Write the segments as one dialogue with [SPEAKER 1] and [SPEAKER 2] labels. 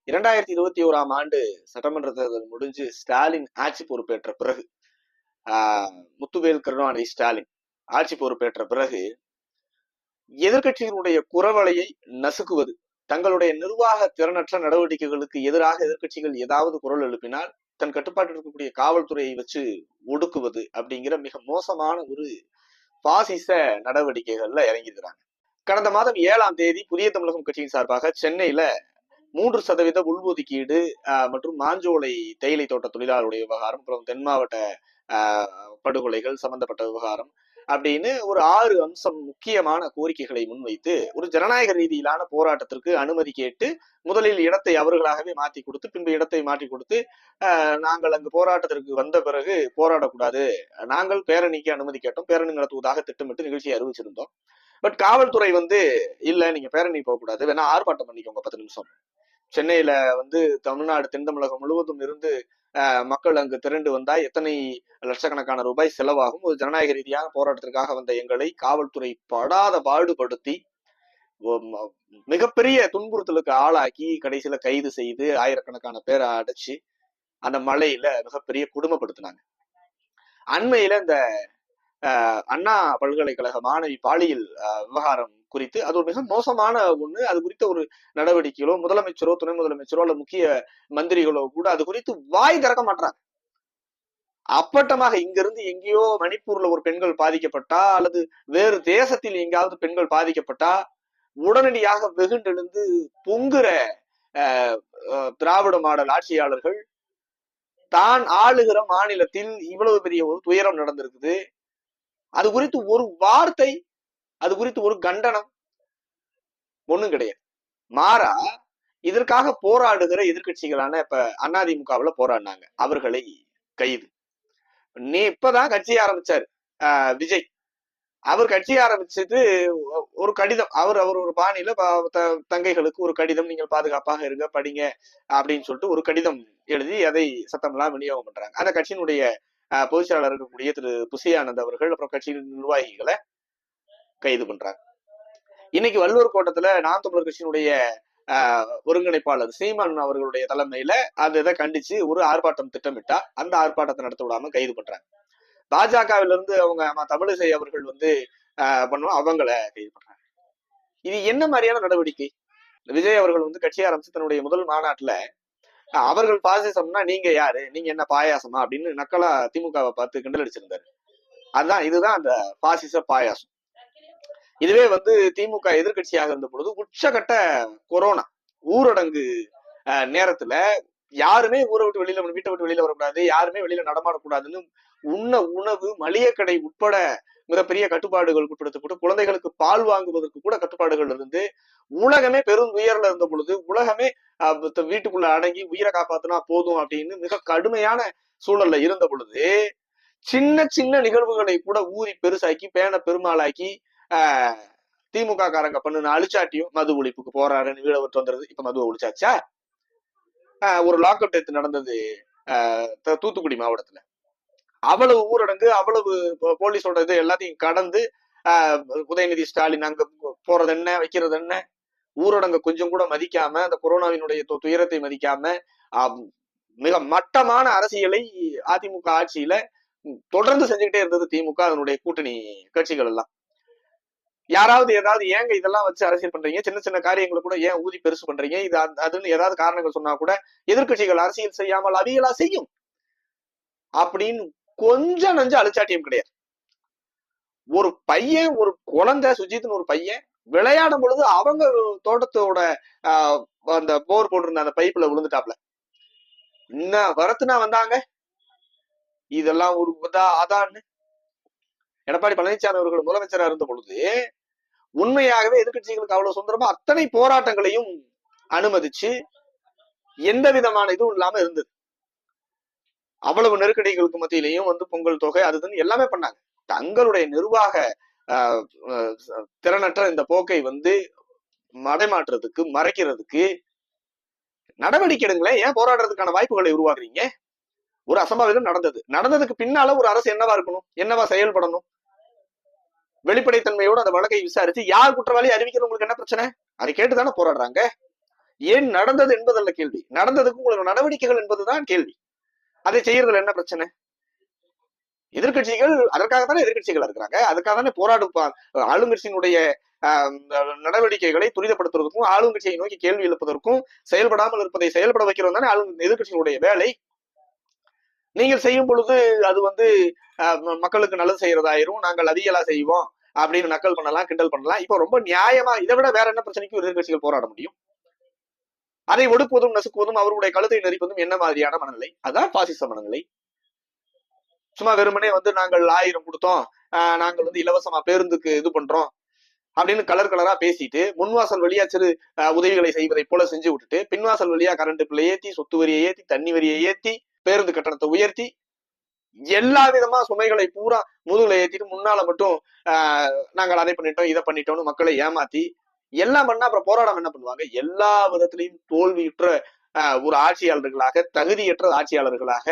[SPEAKER 1] 2021ஆம் ஆண்டு சட்டமன்ற தேர்தல் முடிஞ்சு ஸ்டாலின் ஆட்சி பொறுப்பேற்ற பிறகு, முத்துவேல் கருணாநிதி ஸ்டாலின் ஆட்சி பொறுப்பேற்ற பிறகு எதிர்கட்சியினுடைய குரவலையை நசுக்குவது, தங்களுடைய நிர்வாக திறனற்ற நடவடிக்கைகளுக்கு எதிராக எதிர்கட்சிகள் ஏதாவது குரல் எழுப்பினால் தன் கட்டுப்பாட்டில் இருக்கக்கூடிய காவல்துறையை வச்சு ஒடுக்குவது அப்படிங்கிற மிக மோசமான ஒரு பாசிச நடவடிக்கைகள்ல இறங்கியிருக்கிறாங்க. கடந்த மாதம் 7ஆம் தேதி புதிய தமிழகம் கட்சியின் சார்பாக சென்னையில 3% உள்ஒதுக்கீடு மற்றும் மாஞ்சோலை தேயிலை தோட்ட தொழிலாளருடைய விவகாரம், அப்புறம் தென் மாவட்ட படுகொலைகள் சம்பந்தப்பட்ட விவகாரம் அப்படின்னு ஒரு 6 அம்சம் முக்கியமான கோரிக்கைகளை முன்வைத்து ஒரு ஜனநாயக ரீதியிலான போராட்டத்திற்கு அனுமதி கேட்டு முதலில் இடத்தை அவர்களாகவே மாற்றி கொடுத்து பின்பு இடத்தை மாற்றி கொடுத்து நாங்கள் அங்கு போராட்டத்திற்கு வந்த பிறகு போராடக்கூடாது, நாங்கள் பேரணிக்கு அனுமதி கேட்டோம், பேரணி நடத்துவதாக திட்டமிட்டு நிகழ்ச்சியை அறிவிச்சிருந்தோம். பட் காவல்துறை இல்ல நீங்க பேரணி போகக்கூடாது, வேணா ஆர்ப்பாட்டம் பண்ணிக்கோங்க 10 நிமிஷம். சென்னையில தமிழ்நாடு தென் தமிழகம் முழுவதும் இருந்து மக்கள் அங்கு திரண்டு வந்தா எத்தனை லட்சக்கணக்கான ரூபாய் செலவாகும், ஒரு ஜனநாயக ரீதியான போராட்டத்திற்காக வந்த எங்களை காவல்துறை படாத பாடுபடுத்தி மிகப்பெரிய துன்புறுத்தலுக்கு ஆளாக்கி கடைசியில கைது செய்து ஆயிரக்கணக்கான பேரை அடைச்சு அந்த மலையில மிகப்பெரிய குடும்பப்படுத்தினாங்க. அண்மையில இந்த அண்ணா பல்கலைக்கழக மாணவி பாலியல் விவகாரம் குறித்து அது ஒரு மிக மோசமான ஒண்ணு. அது குறித்த ஒரு நடவடிக்கைகளோ முதலமைச்சரோ துணை முதலமைச்சரோ அல்ல முக்கிய மந்திரிகளோ கூட அது குறித்து வாய் திறக்க மாட்டாங்க. அப்பட்டமாக இங்கிருந்து எங்கேயோ மணிப்பூர்ல ஒரு பெண்கள் பாதிக்கப்பட்டா அல்லது வேறு தேசத்தில் எங்கேயாவது பெண்கள் பாதிக்கப்பட்டா உடனடியாக வெகுண்டெழுந்து பொங்குற திராவிட மாடல் ஆட்சியாளர்கள் தான் ஆளுகிற மாநிலத்தில் இவ்வளவு பெரிய ஒரு துயரம் நடந்திருக்குது, அது குறித்து ஒரு வார்த்தை, அது குறித்து ஒரு கண்டனம் ஒண்ணும் கிடையாது. மாறா இதற்காக போராடுகிற எதிர்கட்சிகளான இப்ப அதிமுகவுல போராடினாங்க, அவர்களை கைது. இப்பதான் கட்சி ஆரம்பிச்சாரு விஜய். அவர் கட்சி ஆரம்பிச்சது ஒரு கடிதம், அவர் ஒரு பாணியில தங்கைகளுக்கு ஒரு கடிதம், நீங்கள் பாதுகாப்பாக இருங்க படிங்க அப்படின்னு சொல்லிட்டு ஒரு கடிதம் எழுதி அதை சத்தமெல்லாம் விநியோகம் பண்றாங்க. அந்த கட்சியினுடைய பொதுச் செயலாளர் இருக்கக்கூடிய திரு புசியானந்த் அவர்கள் அப்புறம் கட்சியின் நிர்வாகிகளை கைது பண்றாங்க. இன்னைக்கு வள்ளுவர் கோட்டத்துல நாம் தமிழர் கட்சியினுடைய ஒருங்கிணைப்பாளர் சீமான் அவர்களுடைய தலைமையில அந்த இதை கண்டிச்சு ஒரு ஆர்ப்பாட்டம் திட்டமிட்டா அந்த ஆர்ப்பாட்டத்தை நடத்த விடாம கைது பண்றாங்க. பாஜகவில இருந்து அவங்க தமிழிசை அவர்கள் பண்ணுவோம், அவங்கள கைது பண்றாங்க. இது என்ன மாதிரியான நடவடிக்கை? விஜய் அவர்கள் கட்சி ஆரம்பிச்சு தன்னுடைய முதல் மாநாட்டுல அவர்கள் பாசிசம்னா நீங்க யாரு, நீங்க என்ன பாயாசமா அப்படின்னு நக்கலா திமுகவை பார்த்து கிண்டல் அடிச்சிருந்தாரு. இதுதான் அந்த பாசிச பாயாசம். இதுவே திமுக எதிர்கட்சியாக இருந்த பொழுது உச்சகட்ட கொரோனா ஊரடங்கு நேரத்துல யாருமே ஊரை விட்டு வெளியில வீட்டை விட்டு வெளியில வரக்கூடாது, யாருமே வெளியில நடமாடக்கூடாதுன்னு உணவு மளிகை கடை உட்பட மிகப்பெரிய கட்டுப்பாடுகள் உட்படுத்தப்பட்டு குழந்தைகளுக்கு பால் வாங்குவதற்கு கூட கட்டுப்பாடுகள் இருந்து உலகமே பெரும் உயர்ல இருந்த பொழுது உலகமே வீட்டுக்குள்ள அடங்கி உயிரை காப்பாத்தினா போதும் அப்படின்னு மிக கடுமையான சூழல்ல இருந்த பொழுது சின்ன சின்ன நிகழ்வுகளை கூட ஊறி பெருசாக்கி பேன பெருமாளாக்கி திமுக காரங்க பண்ணுன அழிச்சாட்டியும் மது ஒழிப்புக்கு போராடுன்னு வீட விட்டு வந்துருது. இப்ப மதுவை ஒழிச்சாச்சா? ஒரு லாக் அவுட் டெத் நடந்தது தூத்துக்குடி மாவட்டத்துல, அவ்வளவு ஊரடங்கு அவ்வளவு போலீஸோட இது எல்லாத்தையும் கடந்து உதயநிதி ஸ்டாலின் அங்க போறது என்ன வைக்கிறது என்ன, ஊரடங்கு கொஞ்சம் கூட மதிக்காம அந்த கொரோனாவினுடைய துயரத்தை மதிக்காம மிக மட்டமான அரசியலை அதிமுக ஆட்சியில தொடர்ந்து செஞ்சுக்கிட்டே இருந்தது திமுக அதனுடைய கூட்டணி கட்சிகள் எல்லாம். யாராவது ஏதாவது ஏங்க இதெல்லாம் வச்சு அரசியல் பண்றீங்க, சின்ன சின்ன காரியங்களை கூட ஏன் ஊதி பெருசு பண்றீங்க, இது அதுன்னு ஏதாவது காரணங்கள் சொன்னா கூட எதிர்கட்சிகள் அரசியல் செய்யாமல் அவியலா செய்யும் அப்படின்னு கொஞ்சம் நஞ்சு அழிச்சாட்டியம் கிடையாது. ஒரு பையன், ஒரு குழந்தை சுஜித்னு ஒரு பையன் விளையாடும் பொழுது அவங்க தோட்டத்தோட அந்த போர் போட்டிருந்த அந்த பைப்புல விழுந்துட்டாப்ல, இன்னும் வரத்துனா வந்தாங்க. இதெல்லாம் ஒரு அதான்னு எடப்பாடி பழனிசாமி அவர்கள் முதலமைச்சரா இருந்த பொழுது உண்மையாகவே எதிர்கட்சிகளுக்கு அவ்வளவு சுதந்திரமா அத்தனை போராட்டங்களையும் அனுமதிச்சு எந்த விதமான இதுவும் இல்லாம இருந்தது. அவ்வளவு நெருக்கடிகளுக்கு மத்தியிலையும் பொங்கல் தொகை அதுன்னு எல்லாமே பண்ணாங்க. தங்களுடைய நிர்வாக திறனற்ற இந்த போக்கை மடைமாற்றுறதுக்கு மறைக்கிறதுக்கு நடவடிக்கை எடுங்களேன். ஏன் போராடுறதுக்கான வாய்ப்புகளை உருவாக்குறீங்க? ஒரு அசம்பாவிதம் நடந்ததுக்கு பின்னால ஒரு அரசு என்னவா இருக்கணும், என்னவா செயல்படணும்? வெளிப்படைத்தன்மையோடு அந்த வழக்கை விசாரிச்சு யார் குற்றவாளி அறிவிக்கிறவங்களுக்கு என்ன பிரச்சனை? அதை கேட்டுதானே போராடுறாங்க. ஏன் நடந்தது என்பதல்ல கேள்வி, நடந்ததுக்கு உங்களுக்கு நடவடிக்கைகள் என்பதுதான் கேள்வி. அதை செய்யறதுல என்ன பிரச்சனை? எதிர்கட்சிகள் அதற்காகத்தானே எதிர்கட்சிகள் இருக்கிறாங்க, அதுக்காக தானே ஆளுங்கட்சியினுடைய நடவடிக்கைகளை துரிதப்படுத்துவதற்கும் ஆளுங்கட்சியை நோக்கி கேள்வி எழுப்பதற்கும் செயல்படாமல் இருப்பதை செயல்பட வைக்கிறது தானே எதிர்கட்சியினுடைய வேலை. நீங்கள் செய்யும் பொழுது அது மக்களுக்கு நல்லது செய்யறதாயிரும், நாங்கள் அதிகலா செய்வோம் அப்படின்னு நக்கல் பண்ணலாம், கிண்டல் பண்ணலாம். இப்போ ரொம்ப நியாயமா இதை விட வேற என்ன பிரச்சனைக்கும் எதிர்கட்சிகள் போராட முடியும்? அதை ஒடுக்குவதும் நசுக்குவதும் அவர்களுடைய கழுத்தை நெரிப்பதும் என்ன மாதிரியான மனநிலை? அதான் பாசிச மனநிலை. சும்மா வெறுமனே நாங்கள் 1000 கொடுத்தோம், நாங்கள் இலவசமா பேருந்துக்கு இது பண்றோம் அப்படின்னு கலர் கலரா பேசிட்டு முன்வாசல் வழியா சிறு உதவிகளை செய்வதை போல செஞ்சு விட்டுட்டு பின்வாசல் வழியா கரண்ட் பில்லை ஏத்தி, சொத்து வரியை ஏத்தி, தண்ணி வரியை ஏத்தி, பேருந்து கட்டணத்தை உயர்த்தி, எல்லா விதமா சுமைகளை பூரா முதுகுல ஏத்திட்டு முன்னால மட்டும் நாங்கள் அதை பண்ணிட்டோம் இதை பண்ணிட்டோம்னு மக்களை ஏமாத்தி எல்லாம் பண்ணா அப்புறம் போராட்டம் என்ன பண்ணுவாங்க? எல்லா விதத்திலையும் தோல்வியுற்ற ஒரு ஆட்சியாளர்களாக, தகுதியற்ற ஆட்சியாளர்களாக,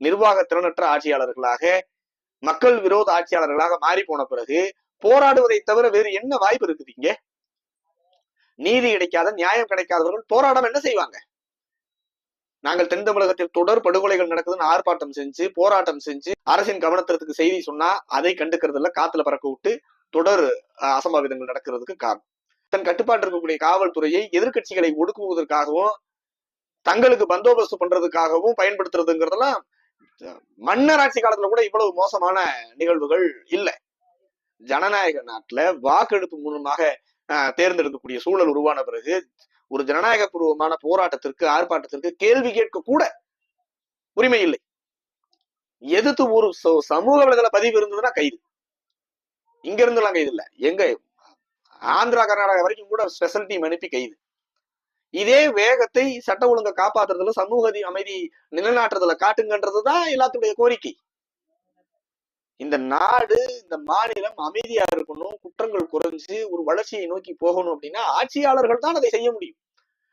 [SPEAKER 1] நிர்வாக திறனற்ற ஆட்சியாளர்களாக, மக்கள் விரோத ஆட்சியாளர்களாக மாறி போன பிறகு போராடுவதை தவிர வேறு என்ன வாய்ப்பு இருக்குது? இங்க நீதி கிடைக்காத, நியாயம் கிடைக்காதவர்கள் போராடம் என்ன செய்வாங்க? நாங்கள் தென் தமிழகத்தில் தொடர் படுகொலைகள் நடக்குதுன்னு ஆர்ப்பாட்டம் செஞ்சு, போராட்டம் செஞ்சு, அரசின் கவனத்திற்கு செய்தி சொன்னா அதை கண்டுக்கிறது இல்ல, காத்துல பறக்க விட்டு தொடர் அசம்பாவிதங்கள் நடக்கிறதுக்கு காரணம் தன் கட்டுப்பாட்டு இருக்கக்கூடிய காவல்துறையை எதிர்கட்சிகளை ஒடுக்குவதற்காகவும் தங்களுக்கு பந்தோபஸ்து பண்றதுக்காகவும் பயன்படுத்துறதுங்கிறதெல்லாம் மன்னர் ஆட்சி காலத்துல கூட இவ்வளவு மோசமான நிகழ்வுகள் இல்லை. ஜனநாயக நாட்டுல வாக்கெடுப்பு மூலமாக தேர்ந்தெடுக்கக்கூடிய சூழல் உருவான பிறகு ஒரு ஜனநாயக பூர்வமான போராட்டத்திற்கு, ஆர்ப்பாட்டத்திற்கு கேள்வி கேட்க கூட உரிமை இல்லை. எதிர்த்து ஒரு சமூக வலைதள பதிவு இருந்ததுன்னா கைது. இங்க இருந்துலாம் கைது இல்ல, எங்க ஆந்திரா கர்நாடகா வரைக்கும் கூட ஸ்பெஷல் டீம் அனுப்பி கைது. இதே வேகத்தை சட்ட ஒழுங்கை காப்பாற்றுறதுல, சமூக அமைதி நிலைநாட்டுறதுல காட்டுங்கன்றதுதான் எல்லாத்துடைய கோரிக்கை. இந்த நாடு, இந்த மாநிலம் அமைதியா இருக்கணும், குற்றங்கள் குறைஞ்சு ஒரு வளர்ச்சியை நோக்கி போகணும் அப்படின்னா ஆட்சியாளர்கள் தான் அதை செய்ய முடியும்,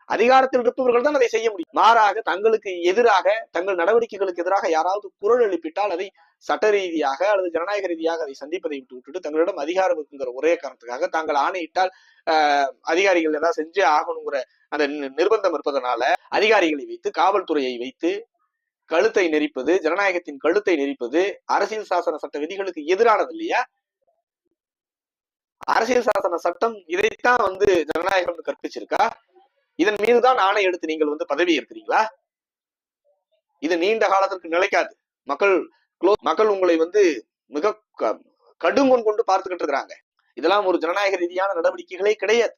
[SPEAKER 1] அதிகாரத்தில் இருப்பவர்கள் தான் அதை செய்ய முடியும். மாறாக தங்களுக்கு எதிராக, தங்கள் நடவடிக்கைகளுக்கு எதிராக யாராவது குரல் எழுப்பிட்டால் அதை சட்ட ரீதியாக அல்லது ஜனநாயக ரீதியாக அதை சந்திப்பதை விட்டுவிட்டு தங்களிடம் அதிகாரம் இருக்குங்கிற ஒரே காரணத்துக்காக தாங்கள் ஆணையிட்டால் அதிகாரிகள் ஏதாவது செஞ்சே ஆகணுங்கிற அந்த நிர்பந்தம் இருப்பதனால அதிகாரிகளை வைத்து, காவல்துறையை வைத்து கழுத்தை நெரிப்பது, ஜனநாயகத்தின் கழுத்தை நெரிப்பது அரசியல் சாசன சட்ட விதிகளுக்கு எதிரானது இல்லையா? அரசியல் சாசன சட்டம் இதைத்தான் ஜனநாயகம் கற்பிச்சிருக்கா? இதன் மீதுதான் ஆணை எடுத்து நீங்கள் பதவி ஏற்கிறீங்களா? இது நீண்ட காலத்திற்கு நிலைக்காது. மக்கள் உங்களை மிக கடுங்கொன் கொண்டு பார்த்துக்கிட்டு இருக்கிறாங்க. இதெல்லாம் ஒரு ஜனநாயக ரீதியான நடவடிக்கைகளே கிடையாது.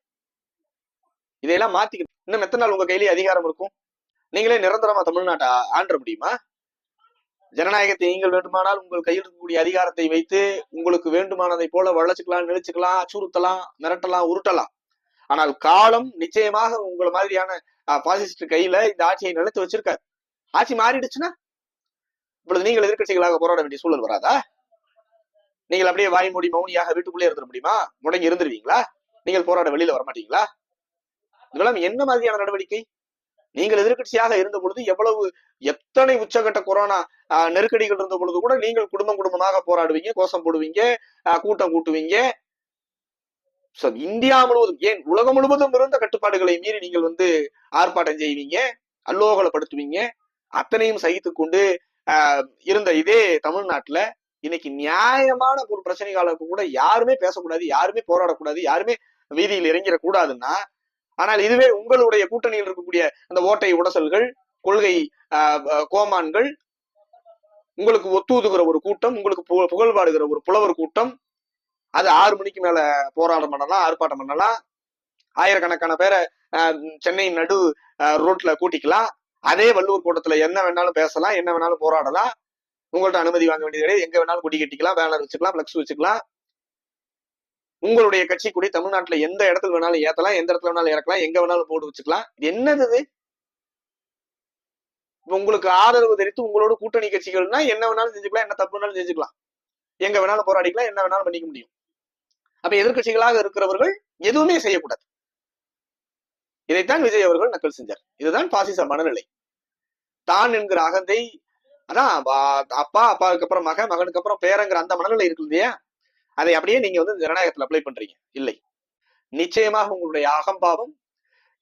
[SPEAKER 1] இதையெல்லாம் மாத்திக்கிட்டு இன்னும் எத்தனை நாள் உங்க கையிலேயே அதிகாரம் இருக்கும்? நீங்களே நிரந்தரமா தமிழ்நாட்டை ஆண்ட முடியுமா? ஜனநாயகத்தை நீங்கள் வேண்டுமானால் உங்கள் கையில் இருக்கக்கூடிய அதிகாரத்தை வைத்து உங்களுக்கு வேண்டுமானதை போல வளர்ச்சிக்கலாம், நிலைச்சுக்கலாம், அச்சுறுத்தலாம், மிரட்டலாம், உருட்டலாம். ஆனால் காலம் நிச்சயமாக உங்களை மாதிரியான பாசிஸ்ட் கையில இந்த ஆட்சியை நிலைத்து வச்சிருக்காரு. ஆட்சி மாறிடுச்சுன்னா இப்பொழுது நீங்கள் எதிர்கட்சிகளாக போராட வேண்டிய சூழல் வராதா? நீங்கள் அப்படியே வாய் மூடி மௌனியாக வீட்டுக்குள்ளே இருந்துட முடியுமா? முடங்கி இருந்துருவீங்களா? நீங்கள் போராட வெளியில வரமாட்டீங்களா? இதெல்லாம் என்ன மாதிரியான நடவடிக்கை? நீங்கள் எதிர்கட்சியாக இருந்த பொழுது எத்தனை உச்சகட்ட கொரோனா நெருக்கடிகள் இருந்த பொழுது கூட நீங்கள் குடும்பமாக போராடுவீங்க, கோஷம் போடுவீங்க, கூட்டம் கூட்டுவீங்க. இந்தியா முழுவதும், ஏன் உலகம் முழுவதும் இருந்த கட்டுப்பாடுகளை மீறி நீங்கள் ஆர்ப்பாட்டம் செய்வீங்க, அல்லோகலப்படுத்துவீங்க. அத்தனையும் சகித்து கொண்டு இருந்த இதே தமிழ்நாட்டுல இன்னைக்கு நியாயமான ஒரு பிரச்சனை காலத்துக்கு கூட யாருமே பேசக்கூடாது, யாருமே போராடக்கூடாது, யாருமே வீதியில் இறங்கிடக்கூடாதுன்னா, ஆனால் இதுவே உங்களுடைய கூட்டணியில் இருக்கக்கூடிய அந்த ஓட்டை உடசல்கள், கொள்கை கோமான்கள், உங்களுக்கு ஒத்துதுகிற ஒரு கூட்டம், உங்களுக்கு புகழ்பாடுகிற ஒரு புலவர் கூட்டம், அது 6 மணிக்கு மேல போராட்டம் பண்ணலாம், ஆர்ப்பாட்டம் பண்ணலாம், ஆயிரக்கணக்கான பேரை சென்னை நடு ரோட்ல கூட்டிக்கலாம், அதே வள்ளுவர் கூட்டத்துல என்ன வேணாலும் பேசலாம், என்ன வேணாலும் போராடலாம், உங்கள்ட்ட அனுமதி வாங்க வேண்டியது கிடையாது, எங்க வேணாலும் கொடி கட்டிக்கலாம், பேனர் வச்சுக்கலாம், பிளக்ஸ் வச்சுக்கலாம், உங்களுடைய கட்சி கொடி தமிழ்நாட்டுல எந்த இடத்துல வேணாலும் ஏத்தலாம், எந்த இடத்துல வேணாலும் இறக்கலாம், எங்க வேணாலும் போட்டு வச்சுக்கலாம். என்னது உங்களுக்கு ஆதரவு தெரிவித்து உங்களோட கூட்டணி கட்சிகள்னா என்ன வேணாலும் செஞ்சுக்கலாம், என்ன தப்பு வேணாலும் செஞ்சுக்கலாம், எங்க வேணாலும் போராடிக்கலாம், என்ன வேணாலும் பண்ணிக்க முடியும். அப்ப எதிர்கட்சிகளாக இருக்கிறவர்கள் எதுவுமே செய்யக்கூடாது. இதைத்தான் விஜய் அவர்கள் நக்கல் செஞ்சார். இதுதான் பாசிச மனநிலை. தான் என்கிற அகந்தை, அதான் அப்பாவுக்கு அப்புறம் மகனுக்கு அப்புறம் பேரங்கிற அந்த மனநிலை இருக்கு இல்லையா? அதை அப்படியே நீங்க ஜனநாயகத்துல அப்ளை பண்றீங்க. இல்லை, நிச்சயமாக உங்களுடைய அகம்பாவம்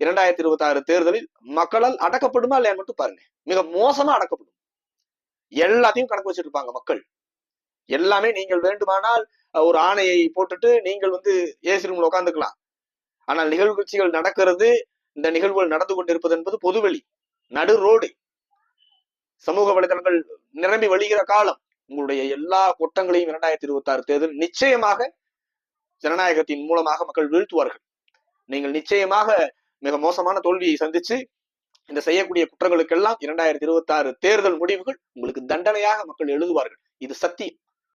[SPEAKER 1] 2026 தேர்தலில் மக்களால் அடக்கப்படுமா இல்லையான்னு மட்டும் பாருங்க. மிக மோசமா அடக்கப்படும். எல்லாத்தையும் கணக்கு வச்சிட்டு இருப்பாங்க மக்கள். எல்லாமே நீங்கள் வேண்டுமானால் ஒரு ஆணையை போட்டுட்டு நீங்கள் ஏசி ரூம்ல உட்காந்துக்கலாம். ஆனால் நிகழ்ச்சிகள் நடக்கிறது, இந்த நிகழ்வுகள் நடந்து கொண்டிருப்பது என்பது பொதுவெளி, நடு ரோடு, சமூக வலைதளங்கள் நிரம்பி வழிகிற காலம். உங்களுடைய எல்லா குற்றங்களையும் 2026 தேர்தல் நிச்சயமாக ஜனநாயகத்தின் மூலமாக மக்கள் வீழ்த்துவார்கள். நீங்கள் நிச்சயமாக மிக மோசமான தோல்வியை சந்திச்சு இந்த செய்யக்கூடிய குற்றங்களுக்கெல்லாம் 2026 தேர்தல் முடிவுகள் உங்களுக்கு தண்டனையாக மக்கள் எழுதுவார்கள். இது சத்தியம்.